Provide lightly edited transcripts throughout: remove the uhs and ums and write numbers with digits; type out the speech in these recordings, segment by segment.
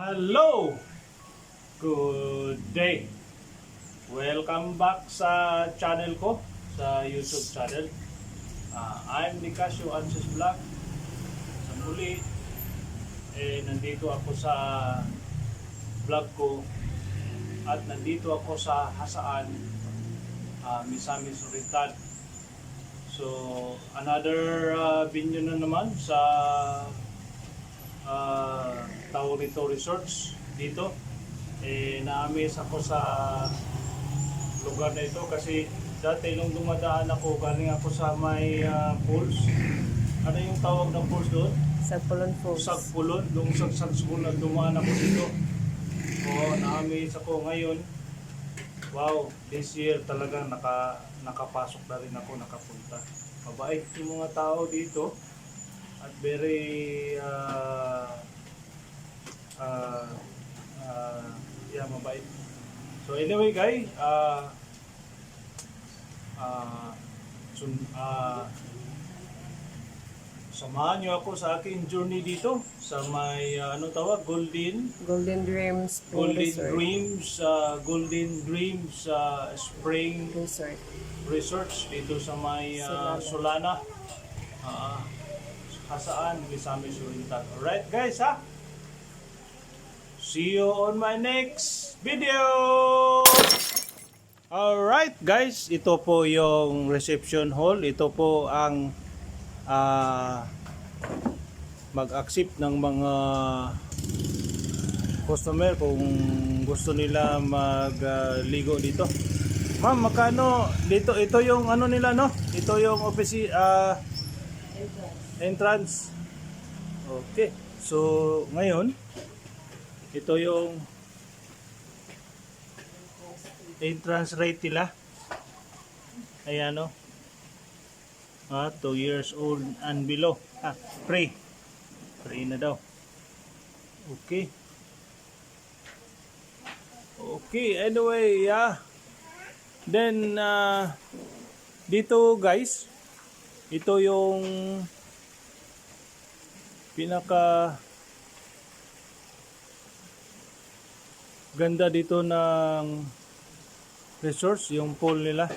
Hello! Good day! Welcome back sa channel ko, sa YouTube channel. I'm Nicasio Anses Vlog. Sa muli, nandito ako sa vlog ko at nandito ako sa Hasaan, Misamis Oriental. So, another video na naman sa tawag nito resorts dito. Na-amaze ako sa lugar na ito kasi dati nung dumadaan ako, galing ako sa may falls. Ano yung tawag ng falls doon? Sagpulon Falls. Sagpulon. Nung Sagpulon dumaan ako dito. Na-amaze ako ngayon. Wow, this year talagang nakapasok na rin ako, nakapunta. Mabait yung mga tao dito at very mabait. So anyway guys, samahan nyo ako sa aking journey dito sa may Golden Dreams Spring Resorts dito sa may Solana. Hasaan, Misamis Oriental. Alright guys ha? See you on my next video! Alright guys, ito po yung reception hall. Ito po ang mag-accept ng mga customer kung gusto nila magligo dito. Ma'am, makano dito? Ito yung ano nila, no? Ito yung office entrance. Okay. So, ngayon, ito yung entrance rate nila. Ayan, no? 2 years old and below. Free. Free na daw. Okay. Okay, anyway, yeah. Then, dito guys, ito yung pinaka ganda dito ng resorts, yung pool nila.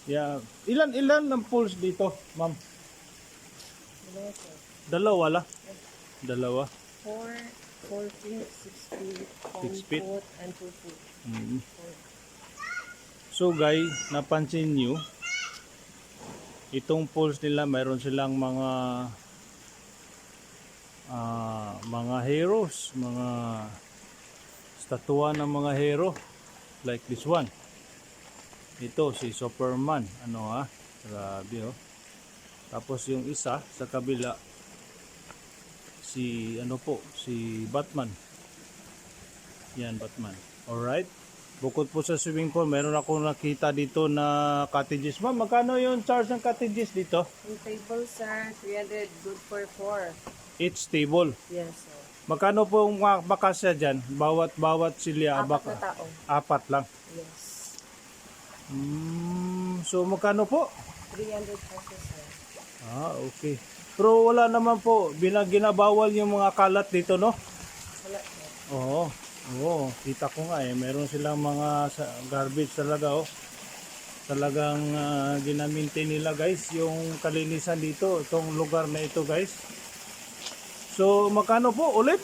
Yeah. Ilan ang pools dito, ma'am? Dalawa la? Dalawa. 4 feet, 6 feet, 1 foot, and 2 feet. So guys, napansin nyo, itong pools nila, mayroon silang mga heroes, mga statua ng mga hero, like this one. Ito si Superman, grabe oh. Tapos yung isa sa kabila, si si Batman. Yan, Batman. Alright. Bukod po sa swimming pool, meron ako nakita dito na cottages. Ma'am, magkano yung charge ng cottages dito? Yung table, sir, 300, good for 4. Each table. Yes, sir. Magkano po yung makasya dyan? Bawat silya? Apat na tao. Apat lang. Yes. So magkano po? 300 pesos, sir. Okay. Pero wala naman po, ginabawal yung mga kalat dito, no? Wala, sir. Oo, kita ko nga meron silang mga garbage talaga, oh. Talagang ginamintin nila, guys, yung kalinisan dito, itong lugar na ito, guys. So magkano po ulit?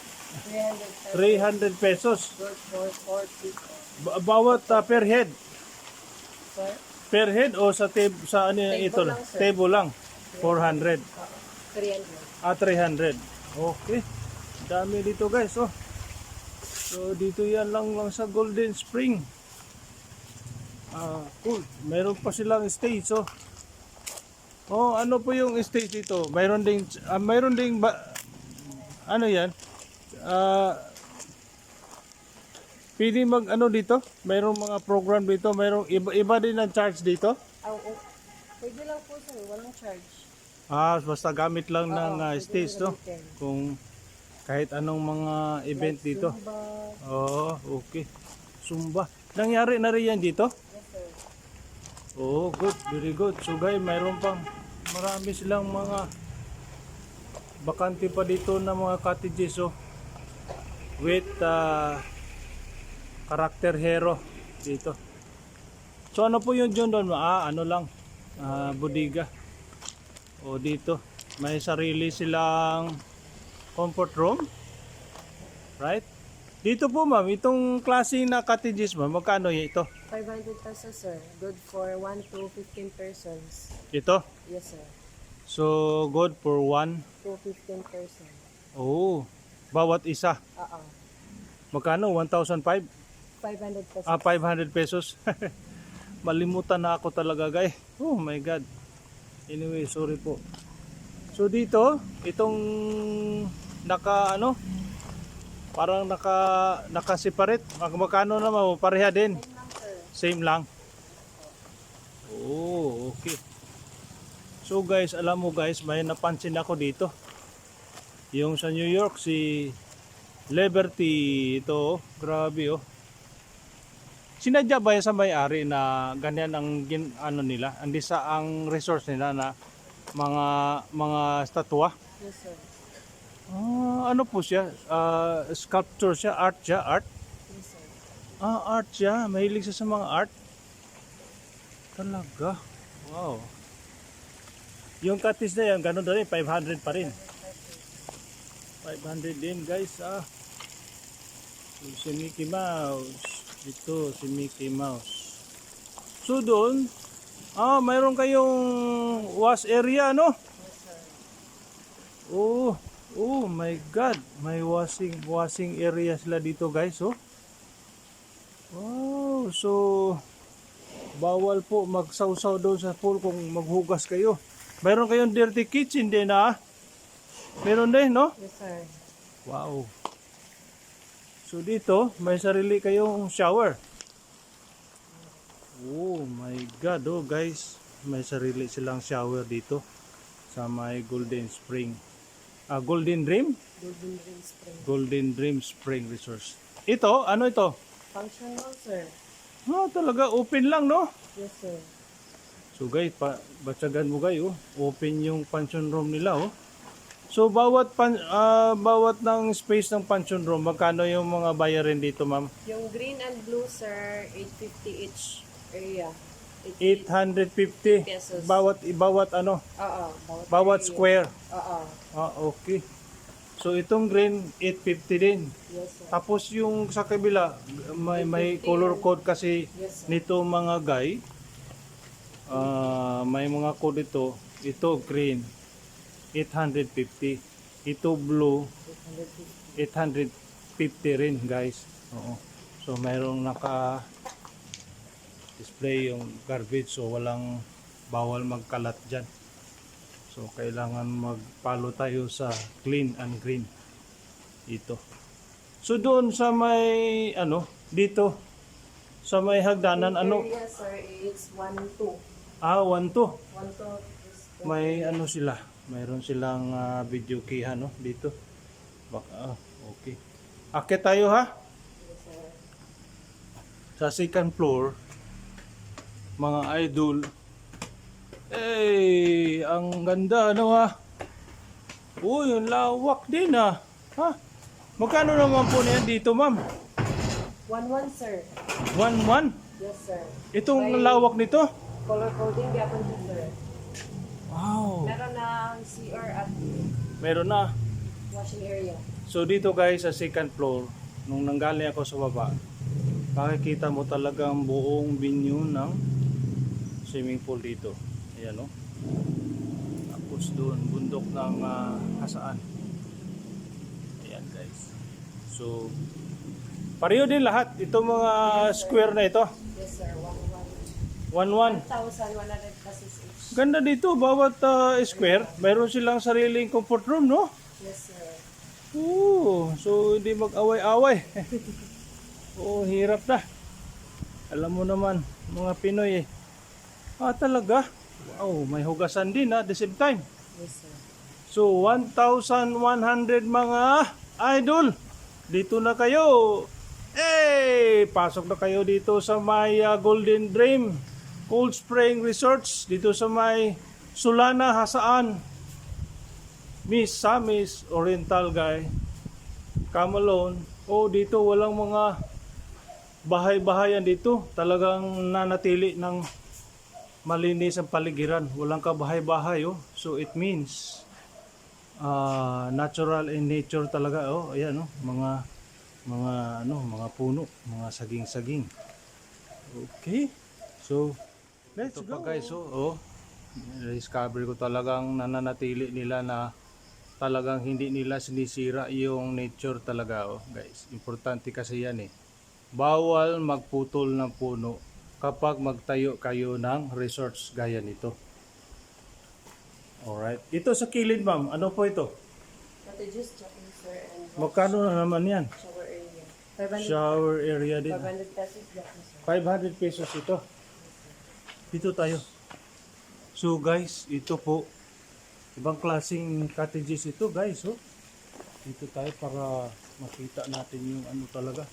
300 300 pesos. pesos. Good for 4 people. Bawat per head. Sir? Per head o sa sa ano Table ito lang, sir. table lang. 400. 300. 300. Okay. Dami dito, guys, oh. So dito yan lang sa Golden Spring. Cool. Meron pa silang stage, oh. Oh, ano po yung stage dito? Mayroon ding ano yan? Pwede mag ano dito? Mayroong mga program dito, mayroong iba din ang charge dito. Pwede lang po, sir. Walang charge. Basta gamit lang ng Pwede stage, no? gamitin. Kung kahit anong mga event dito. Zumba. Okay. Zumba. Nangyari na rin yan dito? Yes, sir. Good. Very good. So guys, mayroon pang marami silang mga bakante pa dito na mga cottages, oh. With character hero dito. So ano po yun dyan doon? Ano lang, bodega. Dito, may sarili silang comfort room. Right? Dito po, ma'am, itong klase na cottages, ma'am, magkano ito? 500 pesos, sir. Good for 1 to 15 persons. Ito? Yes, sir. So, good for 1? To 15 persons. Bawat isa. Magkano? 1,500? 500 pesos. 500 pesos. Malimutan na ako talaga, guys. Oh my God. Anyway, sorry po. So dito, itong parang naka-separate. Magkano naman? Pareha din. Same lang. Okay. So guys, alam mo guys, may napansin ako dito. Yung sa New York, si Liberty, ito, grabe, oh. Sinadya ba yan sa may-ari na ganyan ang nila, ang resource nila na mga statwa? Yes, sir. Ano po siya? Sculpture siya? Art siya? Art? Yes, sir. Art siya. Mahilig siya sa mga art. Talaga. Wow. Yung cottage na yan, gano'n na rin, 500 pa rin. 500 din, guys. Si Mickey Mouse. Ito, si Mickey Mouse. So doon, mayroon kayong wash area, no? Yes, sir. Oh my God. May washing area sila dito, guys, oh. Wow, so bawal po magsawsaw doon sa pool kung maghugas kayo. Mayroon kayong dirty kitchen din, Meron din, no? Yes, sir. Wow. So dito, may sarili kayong shower. Oh my God, guys. May sarili silang shower dito sa may Golden Spring. Golden Dream? Golden Dream Spring. Golden Dream Spring Resource. Ito, ano ito? Function hall, sir. Talaga, open lang, no? Yes, sir. So guys, batsagan mo guys, open yung pension room nila, oh. So bawat ng space ng pension room, magkano yung mga bayarin dito, ma'am? Yung green and blue, sir, 850 each area. 850 pesos. Bawat ano? Bawat area. square. Oo. Okay. So itong green 850 din. Yes, sir. Tapos yung sa kabila may color code kasi Yes, sir. nito mga guy. May mga code ito. Ito green 850. Ito blue 850. 850 rin, guys. So mayroong naka display yung garbage, so walang bawal magkalat dyan. So kailangan magpalo tayo sa clean and green dito. So doon sa may dito Sa may hagdanan, ano? Area, sir, it's 1-2. 1-2. 1-2 is May ano sila, mayroon silang video key no dito. Baka okay. Akit tayo ha yes, sir. sa second floor. Mga idol. Eh, ang ganda ano ha. Uy, yung lawak din ha. Ha? Magkano naman po niyan dito, ma'am? 1-1, sir. 1-1? Yes, sir. Itong May lawak nito? color coding, gapon po, sir. Wow. Meron na CR at Meron na. washing area. So dito guys sa second floor, nung nanggaling ako sa baba, makikita mo talagang buong venue ng swimming pool dito. Ayan o. Tapos doon, bundok ng Hasaan. Ayan guys. So, pareho din lahat. Itong mga square na ito. Yes, sir. 1-1. 1-1. 1,100 pesos each. Ganda dito, bawat square, mayroon silang sariling comfort room, no? Yes, sir. Oo, so hindi mag-away-away. Oo, hirap na. Alam mo naman, mga Pinoy eh. Talaga? Wow, may hugasan din at the same time. Yes, sir. So, 1,100 mga idol. Dito na kayo. Pasok na kayo dito sa may Golden Dream Cold Spring Resorts. Dito sa may Sulana, Hasaan. Miss Samis Oriental guy. Come alone. Dito walang mga bahay-bahayan dito. Talagang nanatili ng malinis ang paligiran. Walang kabahay-bahay. So it means natural in nature talaga. Ayan mga puno, mga saging-saging. Okay. So let's go guys. Discover ko talagang nananatili nila na talagang hindi nila sinisira yung nature talaga guys. Importante kasi yan eh. Bawal magputol ng puno kapag magtayo kayo ng resorts gaya nito. Alright. Ito sa kilid ma'am, ano po ito? Cottages, checking, sir, and Magkano na naman yan? shower area. 500, Shower area din. 500 pesos, checking, sir. 500 pesos ito. Dito tayo. So guys, ito po. Ibang klaseng cottages ito guys. Dito tayo para makita natin yung ano talaga.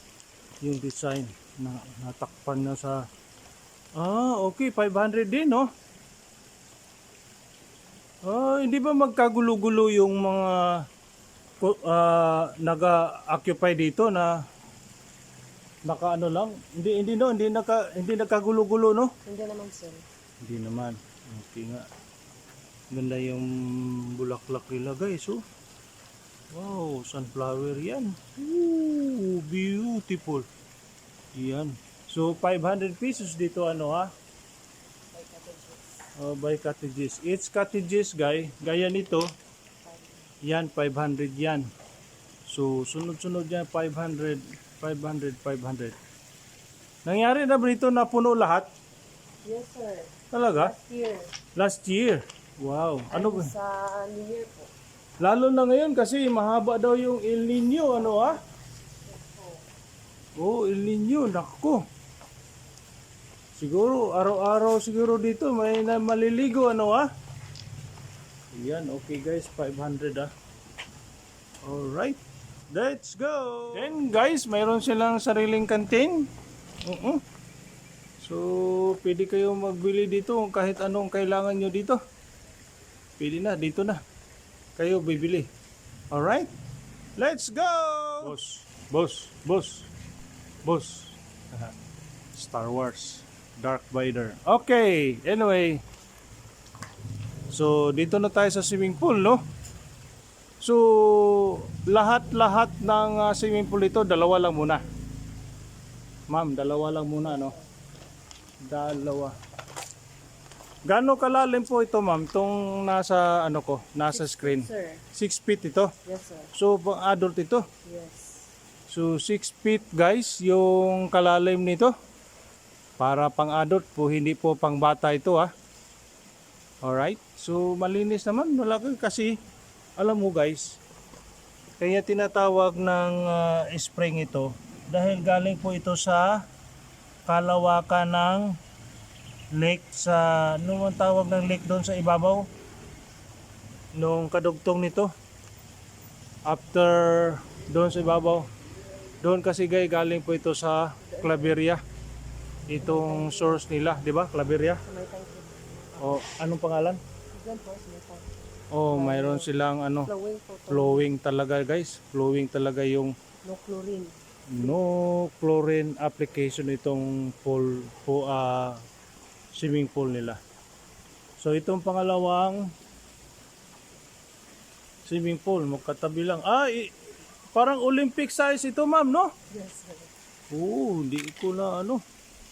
Yung design na natakpan na sa... okay. 500 din hindi ba magkagulo-gulo yung mga naga-occupy dito na naka-ano lang? Hindi nagkagulo-gulo, no? Hindi naman, sir. Hindi naman. Okay nga. Ganda yung bulaklak nila guys. Wow, sunflower yan. Ooh, beautiful. Yan. So 500 pesos dito By cottages. By cottages. Each cottages gaya nito. Yan 500 yan. So sunod-sunod yan 500. Nangyari na ba nito na puno lahat? Yes, sir. Talaga? Last year. Last year. Wow. Ano ba? Sa New Year po. Lalo na ngayon kasi mahaba daw yung El Nino, El Nino, nako. Siguro araw-araw siguro dito may maliligo Yan, okay guys, 500 Alright. Let's go. Then guys, mayroon silang sariling canteen. So, pwede kayo magbili dito kahit anong kailangan nyo dito. Pwede na, dito na. Kayo bibili. Alright? Let's go! Boss. Star Wars. Darth Vader. Okay, anyway. So, dito na tayo sa swimming pool, no? So, lahat-lahat ng swimming pool ito, dalawa lang muna. Ma'am, dalawa lang muna, no? Dalawa. Gaano kalalim po ito, ma'am? Itong nasa nasa screen. Sir. 6 feet ito. Yes, sir. So, pang adult ito. Yes. So, 6 feet guys, yung kalalim nito. Para pang adult po, hindi po pang bata ito Alright. So, malinis naman. Malaki kasi, alam mo guys, kaya tinatawag ng spring ito. Dahil galing po ito sa kalawakan ng lake sa, ano ang tawag ng lake doon sa ibabaw? Nung kadugtong nito. After doon sa ibabaw. Doon kasi guys, galing po ito sa Claveria. Itong source nila, di ba? Claveria. Sa may tangke. O, anong pangalan? Diyan po, sa may tangke. Oh, mayroon silang ano, Flowing po to. flowing talaga guys. Flowing talaga yung No chlorine. no chlorine application itong swimming pool nila. So itong pangalawang swimming pool, magkatabi lang. Parang Olympic size ito, ma'am, no? Yes, sir. Hindi ko na ano.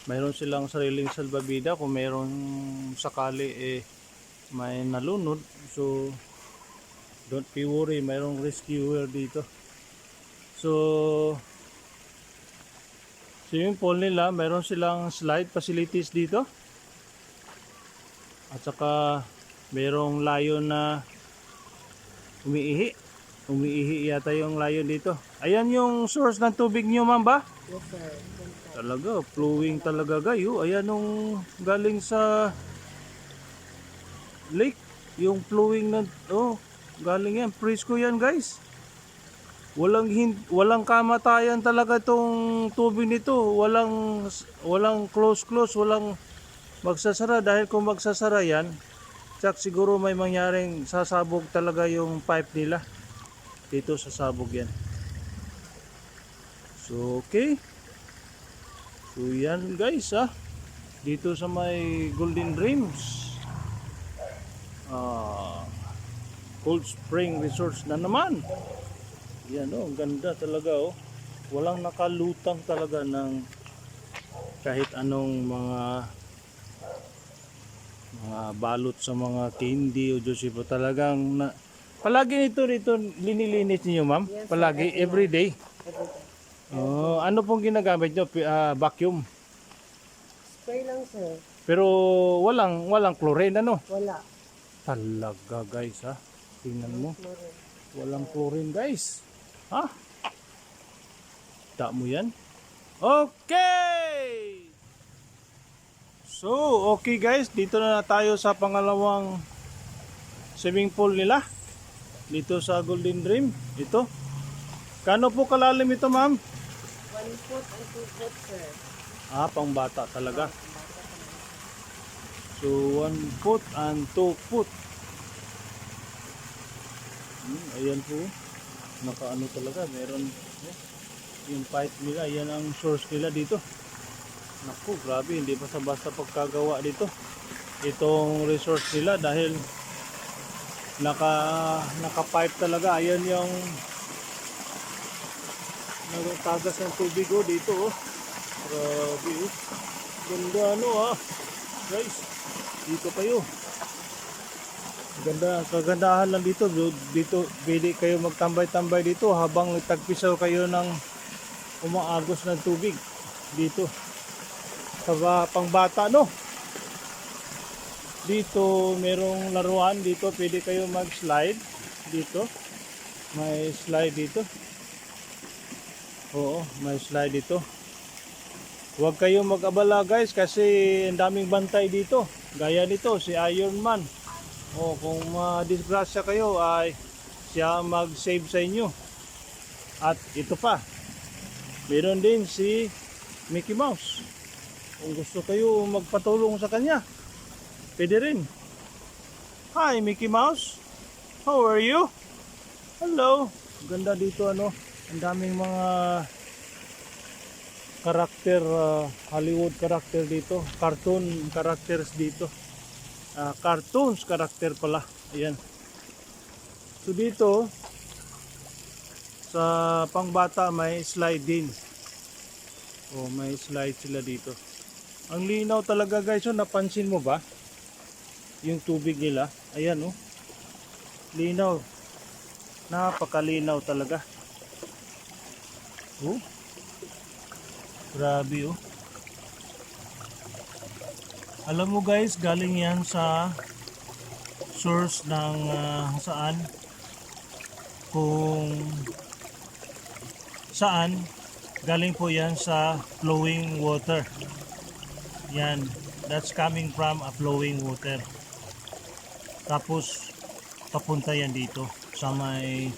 Mayroon silang sariling salbabida kung mayroon sakali may nalunod. So don't be worry, mayroong rescuer dito. So swimming pool nila, mayroon silang slide facilities dito. At saka mayroong layon na umiihi. Umiihi yata yung layon dito. Ayan yung source ng tubig nyo, ma'am ba? Yes, sir. Diyan po. Talaga, flowing talaga gayo. Ayan yung galing sa lake. Yung flowing na, galing yan. Presko yan guys. Walang kamatayan talaga itong tubig nito. Walang close, walang magsasara. Dahil kung magsasara yan, tsak siguro may mangyaring sasabog talaga yung pipe nila. Dito sasabog yan. So, okay. So yan guys dito sa may Golden Dreams Cold Spring Resorts na naman. Yan ang ganda talaga walang nakalutang talaga ng kahit anong mga balot sa mga candy o Joseph talagang palagi nito linilinis niyo, ma'am? Yes, Palagi, every day. Everything. Ano pong ginagamit nyo? Vacuum. Spray lang, sir. Pero walang chlorine, ano? Wala. Talaga guys tingnan mo, Chlorine. walang chlorine guys. Ta mo yan. Okay, so okay guys, dito na tayo sa pangalawang swimming pool nila dito sa Golden Dream. Ito, kano po kalalim ito, ma'am? 1 foot and 2 foot, sir. Pang bata talaga. So 1 foot and 2 foot. Ayan po. Nakaano talaga. Meron yung pipe nila. Ayan ang source nila dito. Naku, grabe. Hindi pa sa basta pagkagawa dito. Itong resource nila dahil naka-pipe talaga. Ayan yung nagtagas ng tubig dito Grabe Ganda guys. Dito kayo. Kagandahan lang dito. Dito pwede kayo magtambay-tambay dito habang tagpisaw kayo ng umaagos ng tubig dito. Sa pangbata Dito merong laruan dito, pwede kayo mag-slide dito. May slide dito. Oo, may slide dito. Huwag kayong mag-abala guys kasi ang daming bantay dito. Gaya nito si Iron Man. Kung madisgrasya kayo ay siya mag-save sa inyo. At ito pa. Meron din si Mickey Mouse. Kung gusto kayo magpatulong sa kanya, pwede rin. Hi Mickey Mouse. How are you? Hello. Ganda dito ang daming mga karakter, Hollywood karakter dito, cartoon characters dito, cartoons karakter pala. Ayan. So dito sa pangbata may slide din. May slide sila dito. Ang linaw talaga guys. Napansin mo ba yung tubig nila? Ayan linaw. Napakalinaw talaga. Grabe Alam mo guys, galing yan sa source ng kung saan Galing po yan sa flowing water. Yan, that's coming from a flowing water. Tapos papunta yan dito sa may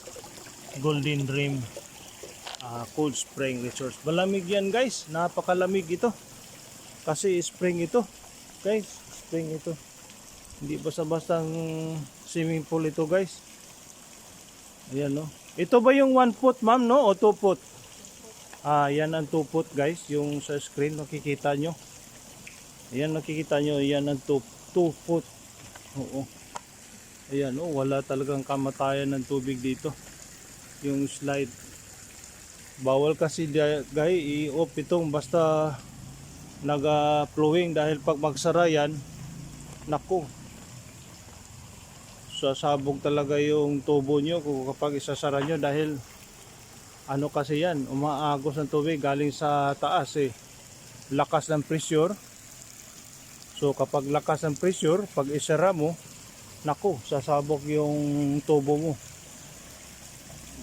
Golden Dream Cold Spring Resort. Malamig yan guys, napakalamig ito. Kasi spring ito. Guys, spring ito. Hindi basta-bastang swimming pool ito guys. Ayan no. Ito ba yung 1 foot ma'am no? O 2 foot? Yan ang 2 foot guys. Yung sa screen nakikita nyo. Ayan nakikita nyo. Yan ang 2 foot. Oo. Ayan oh. Wala talagang kamatayan ng tubig dito. Yung slide. Bawal kasi guys i-off itong basta naga-flowing dahil pag magsara yan, naku. Sasabog talaga yung tubo nyo kung kapag isasara nyo dahil ano kasi yan, umaagos ng tubig galing sa taas lakas ng pressure. So kapag lakas ng pressure, pag isara mo, naku, sasabog yung tubo mo.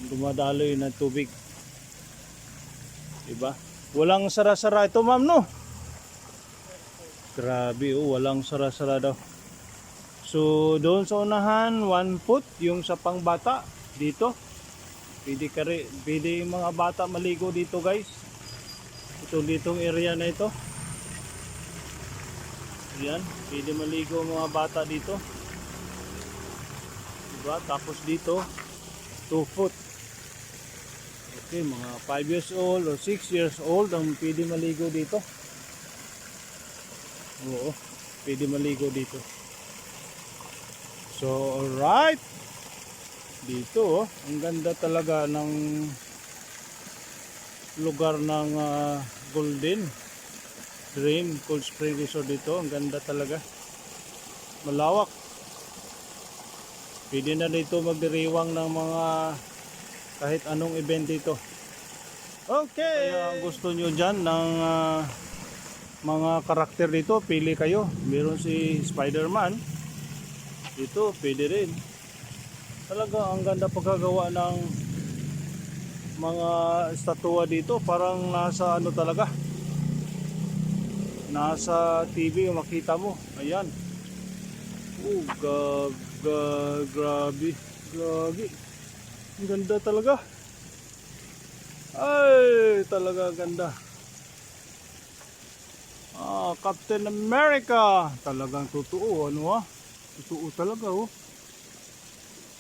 Dumadaloy ng tubig. Diba? Walang sara-sara ito ma'am no? Grabe oh, walang sara-sara daw. So doon sa unahan 1 foot yung sa pangbata dito. Pwede yung mga bata maligo dito guys. Ditong area na ito. Ayan, pwede maligo mga bata dito. Diba? Tapos dito 2 foot. Okay, mga 5 years old or 6 years old ang pwede maligo dito. Oo, pwede maligo dito. So, alright. Dito, ang ganda talaga ng lugar ng Golden Dream Cold Spring Resort dito. Ang ganda talaga. Malawak. Pwede na dito magdiriwang ng mga kahit anong event dito. Okay. Kaya gusto nyo dyan ng mga karakter dito, pili kayo. Meron si Spider-Man. Dito, pwede rin. Talaga ang ganda pagkagawa ng mga estatwa dito. Parang nasa ano talaga. Nasa TV yung makita mo. Ayan. Grabe. Ang ganda talaga. Ay, talaga ganda. Captain America. Talagang totoo, ano ah. Totoo talaga oh.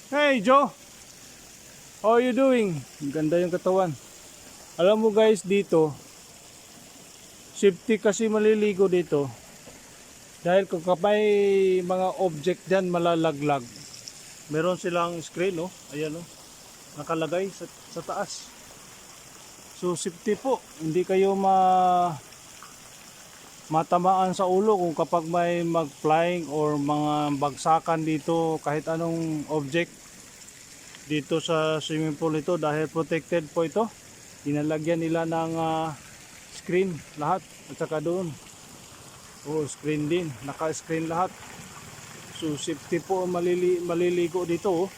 Hey Joe. How are you doing? Ang ganda yung katawan. Alam mo guys dito, safety kasi maliligo dito. Dahil kung may mga object dyan malalaglag. Meron silang screen oh. Ayan oh. Nakalagay sa taas. So safety po. Hindi kayo matamaan sa ulo kung kapag may mag-flying or mga bagsakan dito kahit anong object dito sa swimming pool ito dahil protected po ito. Dinalagyan nila ng screen lahat at saka doon. Screen din. Naka-screen lahat. So safety po maliligo dito oh.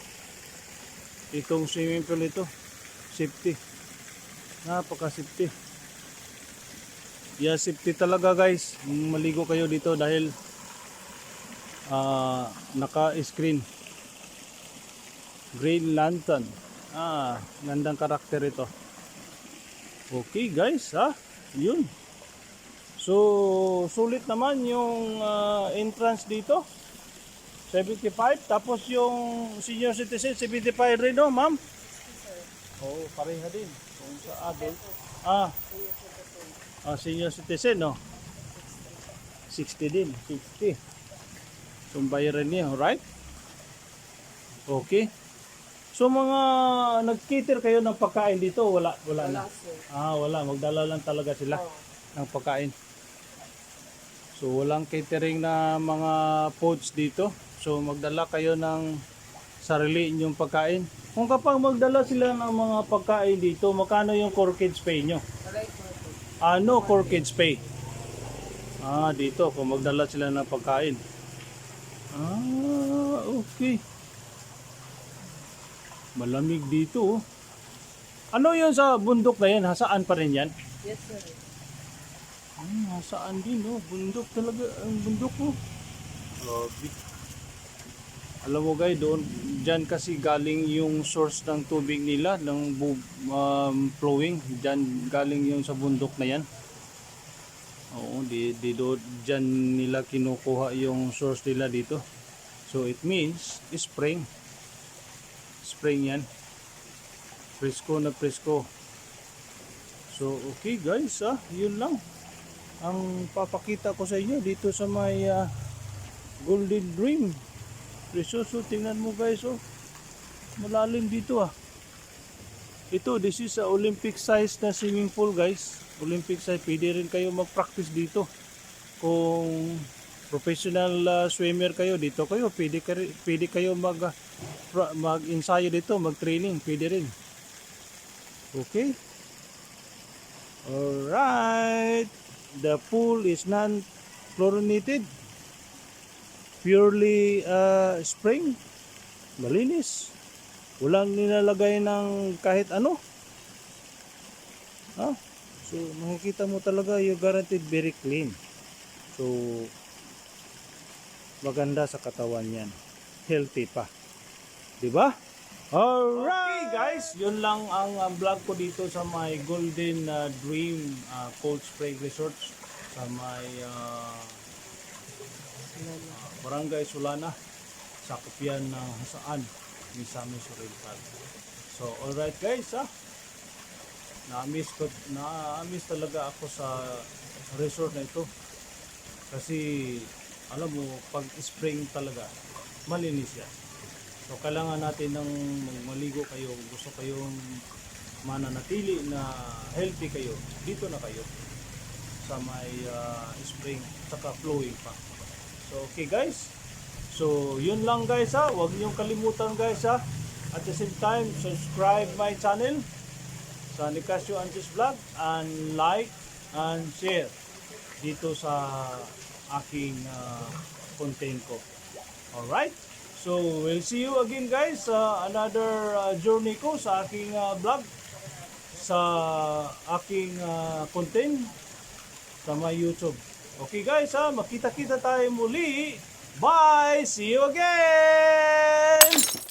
Itong swimming pool ito. Safety. Napaka-safety. Yeah, safety talaga guys. Maligo kayo dito dahil naka-screen. Green Lantern. Gandang karakter ito. Okay guys, yun. So, sulit naman yung entrance dito. 75. Tapos yung senior citizen, 75 rin no, ma'am? Oo, pareha din. Kung sa adult. Senior citizen no? 60 din. 60. So, bayaran niya, right? Okay. So, mga nag-cater kayo ng pagkain dito? Wala na? Wala. Magdala lang talaga sila ng pagkain. So, walang catering na mga foods dito. So, magdala kayo ng sarili inyong pagkain. Kung kapag magdala sila ng mga pagkain dito, magkano yung core kids pay nyo? No core kids pay. Dito, kung magdala sila ng pagkain. Okay. Malamig dito oh. Ano yun sa bundok na yan? Hasaan pa rin yan? Yes, sir. Hasaan din, no? Bundok talaga. Ang bundok, no? Grabe. Alam mo guys, doon, dyan kasi galing yung source ng tubig nila, ng flowing. Dyan galing yung sa bundok na yan. Oo, dyan nila kinukuha yung source nila dito. So it means, spring. Spring yan. Presko na presko. So okay guys, yun lang. Ang papakita ko sa inyo dito sa may Golden Dream. Precioso, tingnan mo guys, malalim dito Ito, this is a Olympic size na swimming pool guys. Olympic size, pwede rin kayo mag-practice dito. Kung professional swimmer kayo, dito kayo, pwede kayo mag-ensayo dito, mag-training, pwede rin. Okay? Alright. The pool is non-chlorinated. Purely spring, malinis, walang nilalagay ng kahit ano. So makikita mo talaga, you guaranteed very clean. So maganda sa katawan yan, healthy pa, di ba? Alright guys, yun lang ang vlog ko dito sa my Golden Dream Cold Spring Resort sa may Barangay Sulana, sakop yan ng Hasaan, Misamis Oriental. So alright guys, na-miss talaga ako sa resort na ito. Kasi alam mo, pag spring talaga, malinis yan. So kailangan natin ng maligo kayo, gusto kayong mananatili na healthy kayo, dito na kayo sa may spring, saka flowing pa. So okay guys, so yun lang guys huwag niyong kalimutan guys at the same time subscribe my channel sa Nicasio Antis Vlog and like and share dito sa aking content ko. Alright, so we'll see you again guys sa another journey ko sa aking vlog, sa aking content sa my YouTube. Okay guys, makita-kita tayo muli. Bye! See you again!